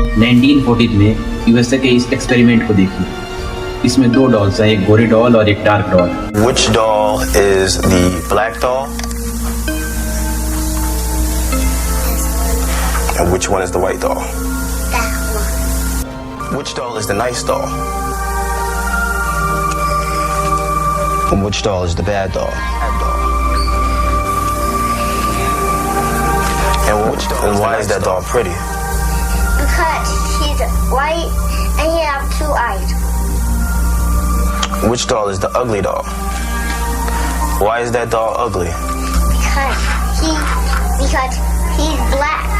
1940 में यूएसए के इस एक्सपेरिमेंट को देखिए। इसमें दो डॉल्स हैं, एक गोरी डॉल और एक dark doll. Which doll is the black doll? And which one is the white doll? That one. Which doll is the nice doll? And which doll is the bad doll? And why is that doll pretty? Because she's white and he have two eyes. Which doll is the ugly doll? Why is that doll ugly? Because he's black.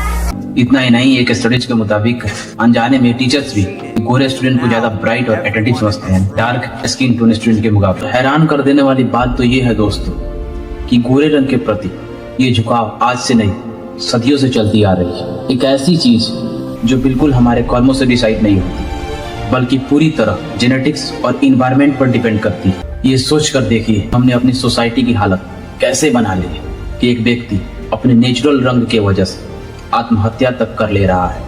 इतना ही नहीं, एक studies के मुताबिक अनजाने में teachers भी गोरे student को ज्यादा ब्राइट और अटेंटिव समझते हैं डार्क स्किन टोन स्टूडेंट के मुकाबले। हैरान कर देने वाली बात तो ये है दोस्तों कि गोरे रंग के प्रति ये झुकाव आज से नहीं, सदियों से चलती आ रही है। एक ऐसी चीज जो बिल्कुल हमारे कर्मों से डिसाइड नहीं होती, बल्कि पूरी तरह जेनेटिक्स और इन्वायरमेंट पर डिपेंड करती है। ये सोच कर देखिए हमने अपनी सोसाइटी की हालत कैसे बना ली है कि एक व्यक्ति अपने नेचुरल रंग के वजह से आत्महत्या तक कर ले रहा है।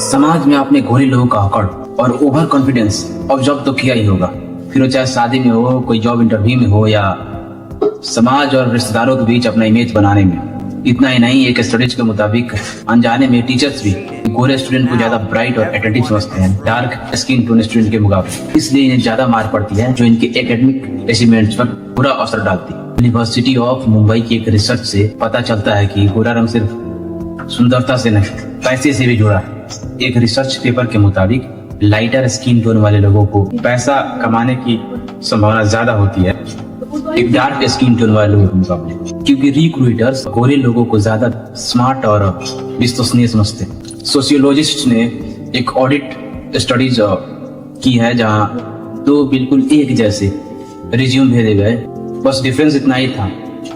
समाज में आपने गोरे लोगों का अकड़ और ओवर कॉन्फिडेंस ऑब्जर्व तो किया ही होगा, फिर वो चाहे शादी में हो, कोई जॉब इंटरव्यू में हो या समाज और रिश्तेदारों के बीच अपना इमेज बनाने में। इतना ही नहीं, एक स्टडीज के मुताबिक अनजाने में टीचर्स भी गोरे स्टूडेंट को ज्यादा ब्राइट और अटेंटिव समझते हैं डार्क स्किन टोन स्टूडेंट के मुकाबले। इसलिए इन्हें ज्यादा मार पड़ती है, जो इनके एकेडमिक अचीवमेंट्स पर बुरा असर डालती है। यूनिवर्सिटी ऑफ मुंबई की एक रिसर्च से पता चलता है कि गोरा रंग सिर्फ सुंदरता से नहीं, पैसे से भी जुड़ा है। एक रिसर्च पेपर के मुताबिक लाइटर स्किन टोन वाले लोगों को पैसा कमाने की संभावना ज्यादा होती है एक डार्क स्किन टोन वाले लोगों के मुकाबले, क्योंकि रिक्रूटर्स गोरे लोगों को ज्यादा स्मार्ट और विश्वसनीय समझते हैं। सोशियोलॉजिस्ट ने एक ऑडिट स्टडीज की है जहां दो बिल्कुल एक जैसे रिज्यूम भेजे गए, बस डिफरेंस इतना ही था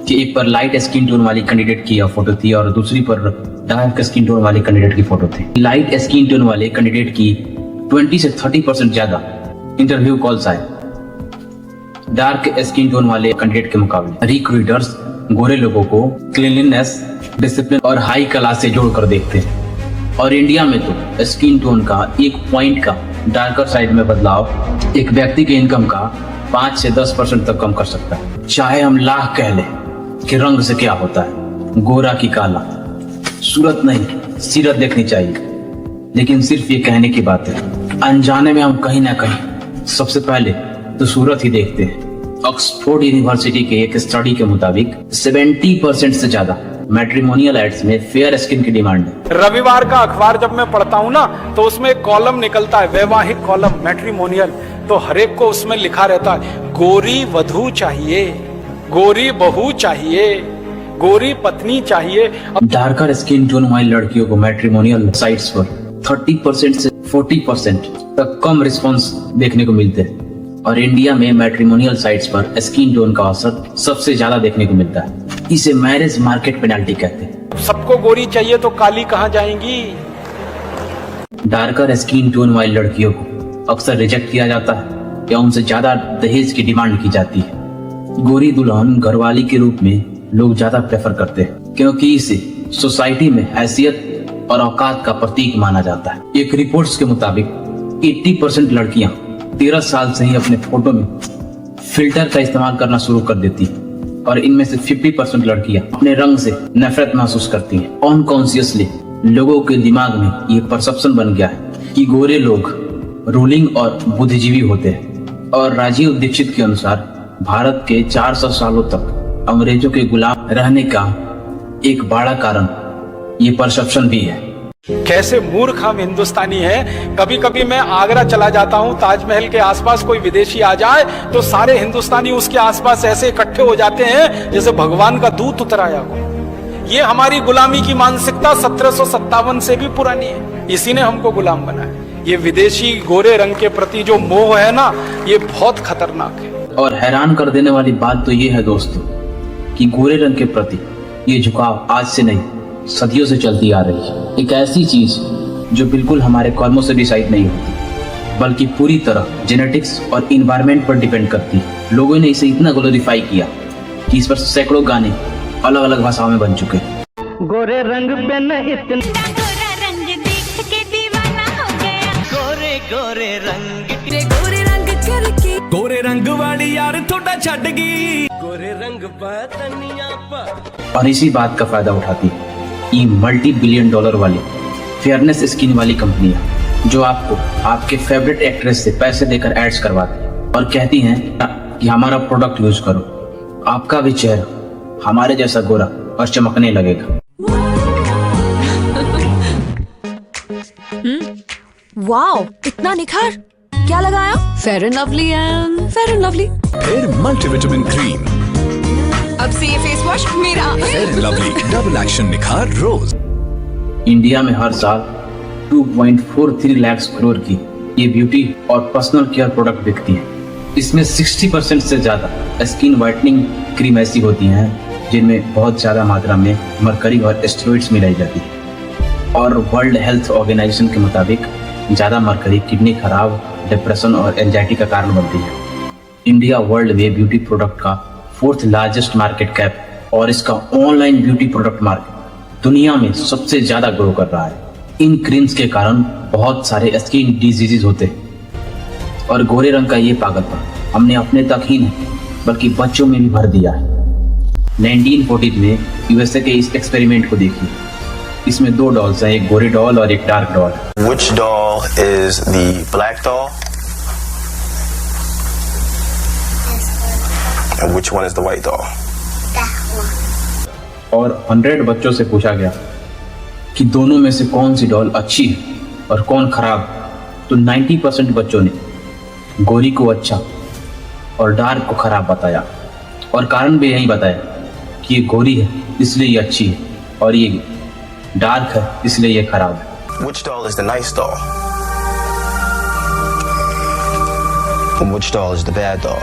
कि एक पर लाइट स्किन टोन वाली कैंडिडेट की फोटो थी और दूसरी पर डार्क स्किन टोन वाले कैंडिडेट की फोटो थी। लाइट स्किन टोन वाले कैंडिडेट की 20 से 30% ज्यादा इंटरव्यू कॉल्स आए डार्क स्किन टोन वाले कैंडिडेट के मुकाबले। रिक्रूटर्स गोरे लोगों को क्लीनलीनेस, डिसिप्लिन और हाई क्लास से जोड़कर देखते हैं, और इंडिया में तो स्किन टोन का एक पॉइंट का डार्कर साइड में बदलाव एक व्यक्ति के इनकम का 5 से 10% तक कम कर सकता है। चाहे हम लाख कह ले कि रंग से क्या होता है, गोरा की काला, सूरत नहीं सीरत देखनी चाहिए, लेकिन सिर्फ ये कहने की बात है। अनजाने में हम कहीं ना कहीं सबसे पहले तो सूरत ही देखते हैं। ऑक्सफोर्ड यूनिवर्सिटी के एक स्टडी के मुताबिक 70% से ज्यादा मैट्रिमोनियल एड्स में फेयर स्किन की डिमांड है। रविवार का अखबार जब मैं पढ़ता हूँ ना, तो उसमें एक कॉलम निकलता है, वैवाहिक कॉलम, मैट्रिमोनियल, तो हर एक को उसमें लिखा रहता है गोरी वधू चाहिए, गोरी बहू चाहिए, गोरी पत्नी चाहिए। डार्कर स्किन टोन वाली लड़कियों को मैट्रिमोनियल साइट्स पर 30% से 40% तक कम रिस्पॉन्स देखने को मिलते हैं, और इंडिया में मैट्रिमोनियल साइट्स पर स्किन टोन का असर सबसे ज्यादा देखने को मिलता है। इसे मैरिज मार्केट पेनाल्टी कहते हैं। सबको गोरी चाहिए तो काली कहाँ जाएंगी। डार्कर स्किन टोन वाली लड़कियों को अक्सर रिजेक्ट किया जाता है या उनसे ज्यादा दहेज की डिमांड की जाती है। गोरी दुल्हन घरवाली के रूप में लोग ज्यादा प्रेफर करते हैं, क्योंकि इसे सोसाइटी में हैसियत और औकात का प्रतीक माना जाता है। एक रिपोर्ट्स के मुताबिक 80% लड़कियां 13 साल से ही अपने फोटो में फिल्टर का इस्तेमाल करना शुरू कर देती है, और इनमें से 50% लड़कियां अपने रंग से नफरत महसूस करती हैं। अनकॉन्शियसली लोगों के दिमाग में ये परसेप्शन बन गया है कि गोरे लोग रूलिंग और बुद्धिजीवी होते हैं, और राजीव दीक्षित के अनुसार भारत के 400 सालों तक अंग्रेजों के गुलाम रहने का एक बड़ा कारण ये परसेप्शन भी है। कैसे मूर्ख हम हिंदुस्तानी हैं। कभी कभी मैं आगरा चला जाता हूं, ताजमहल के आसपास कोई विदेशी आ जाए तो सारे हिंदुस्तानी उसके आसपास ऐसे इकट्ठे हो जाते हैं जैसे भगवान का दूत उतर आया हो। ये हमारी गुलामी की मानसिकता 1757 से भी पुरानी है, इसी ने हमको गुलाम बनाया। ये विदेशी गोरे रंग के प्रति जो मोह है ना, ये बहुत खतरनाक है। और हैरान कर देने वाली बात तो ये है दोस्तों कि गोरे रंग के प्रति ये झुकाव आज से नहीं, सदियों से चलती आ रही है। एक ऐसी चीज जो बिल्कुल हमारे कर्मों से डिसाइड नहीं होती, बल्कि पूरी तरह जेनेटिक्स और इन्वायरमेंट पर डिपेंड करती है। लोगों ने इसे इतना ग्लोरीफाई किया कि इस पर सैकड़ों गाने अलग अलग भाषाओं में बन चुके हैं। गोरे रंग पे न इतना गोरा रंग देख के दीवाना हो गया। गोरे गोरे रंग गोरे रंग करके गोरे रंग वाली यार थोड़ा छड़ गई। गोरे रंग बतनिया पर। और इसी बात का फायदा उठाती है ये मल्टी बिलियन डॉलर वाली फेयरनेस स्किन वाली कंपनियां जो आपको आपके फेवरेट एक्ट्रेस से पैसे देकर एड्स करवाती है और कहती हैं कि हमारा प्रोडक्ट यूज करो, आपका भी चेहरा हमारे जैसा गोरा और चमकने लगेगा। वाओ, इतना निखार क्या लगाया? Fair and lovely and fair and lovely. फिर मल्टीविटामिन क्रीम। अब से ये फेस वॉश मेरा। Fair and lovely double action निखार रोज। इंडिया में हर साल 2.43 लाख करोड़ की ये ब्यूटी और पर्सनल केयर प्रोडक्ट बिकती है। इसमें 60% से ज्यादा स्किन वाइटनिंग क्रीम ऐसी होती हैं जिनमें बहुत ज्यादा मात्रा में मरकरी और स्टेरॉइड्स मिलाई जाती है। और वर्ल्ड हेल्थ ऑर्गेनाइजेशन के मुताबिक ज्यादा मरकरी किडनी खराब, डिप्रेशन और एंजाइटी का कारण बनती है। इंडिया वर्ल्ड में ब्यूटी प्रोडक्ट का 4th लार्जेस्ट मार्केट कैप और इसका ऑनलाइन ब्यूटी प्रोडक्ट मार्केट दुनिया में सबसे ज्यादा ग्रो कर रहा है। इन क्रीम्स के कारण बहुत सारे स्किन डिजीजेज होते हैं और गोरे रंग का ये पागलपन हमने अपने तक ही नहीं बल्कि बच्चों में भी भर दिया है। 1940 में यूएसए के इस एक्सपेरिमेंट को देखिए। इसमें 2 डॉल्स हैं, एक गोरी डॉल और एक dark doll. Which doll is the black doll? And which one is the white doll? That one. और 100 बच्चों से पूछा गया कि दोनों में से कौन सी डॉल अच्छी है और कौन खराब। तो 90% बच्चों ने गोरी को अच्छा और डार्क को खराब बताया और कारण भी यही बताया कि ये गोरी है इसलिए ये अच्छी है और ये डार्क है इसलिए ये खराब है। Which doll is the nice doll? And which doll is the bad doll?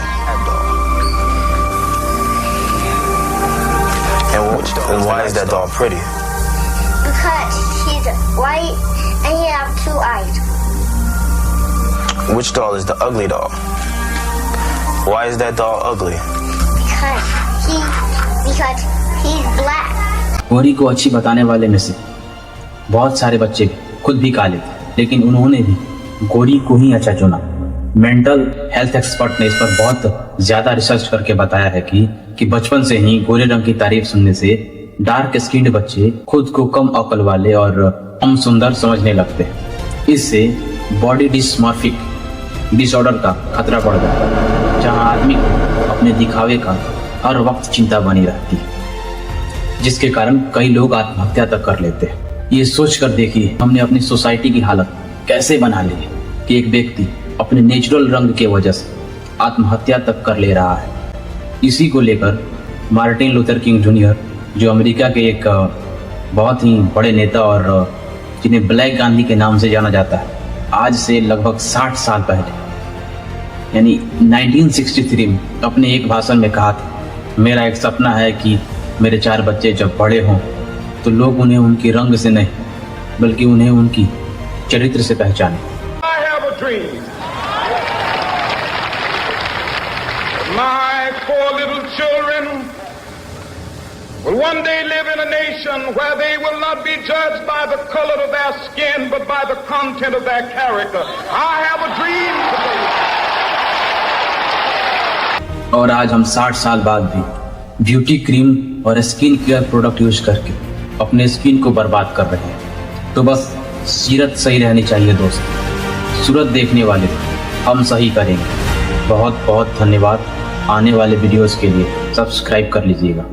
And why is that doll pretty? Because she's white and he have 2 eyes. Which doll is the ugly doll? Why is that doll ugly? Because he's black. गोरी को अच्छी बताने वाले में से बहुत सारे बच्चे खुद भी काले थे, लेकिन उन्होंने भी गोरी को ही अच्छा चुना। मेंटल हेल्थ एक्सपर्ट ने इस पर बहुत ज्यादा रिसर्च करके बताया है कि बचपन से ही गोरे रंग की तारीफ सुनने से डार्क स्किन्ड बच्चे खुद को कम अकल वाले और कम सुंदर समझने लगते हैं। इससे बॉडी डिस्मॉर्फिक डिसऑर्डर का खतरा बढ़ जाता है, जहां आदमी को अपने दिखावे का हर वक्त चिंता बनी रहती है, जिसके कारण कई लोग आत्महत्या तक कर लेते हैं। ये सोच कर देखिए हमने अपनी सोसाइटी की हालत कैसे बना ली है कि एक व्यक्ति अपने नेचुरल रंग के वजह से आत्महत्या तक कर ले रहा है। इसी को लेकर मार्टिन लूथर किंग जूनियर, जो अमेरिका के एक बहुत ही बड़े नेता और जिन्हें ब्लैक गांधी के नाम से जाना जाता है, आज से लगभग 60 साल पहले यानी 1963 में अपने एक भाषण में कहा था, मेरा एक सपना है कि मेरे 4 बच्चे जब बड़े हों तो लोग उन्हें उनके रंग से नहीं बल्कि उन्हें उनकी चरित्र से पहचाने। I have a dream. My 4 little children will one day live in a nation where they will not be judged by the color of their skin but by the content of their character. I have a dream today. और आज हम 60 साल बाद भी beauty cream और skin care product use करके अपने skin को बर्बाद कर रहे हैं। तो बस सीरत सही रहनी चाहिए दोस्त, सूरत देखने वाले हम सही करेंगे। बहुत बहुत धन्यवाद। आने वाले वीडियोस के लिए सब्सक्राइब कर लीजिएगा।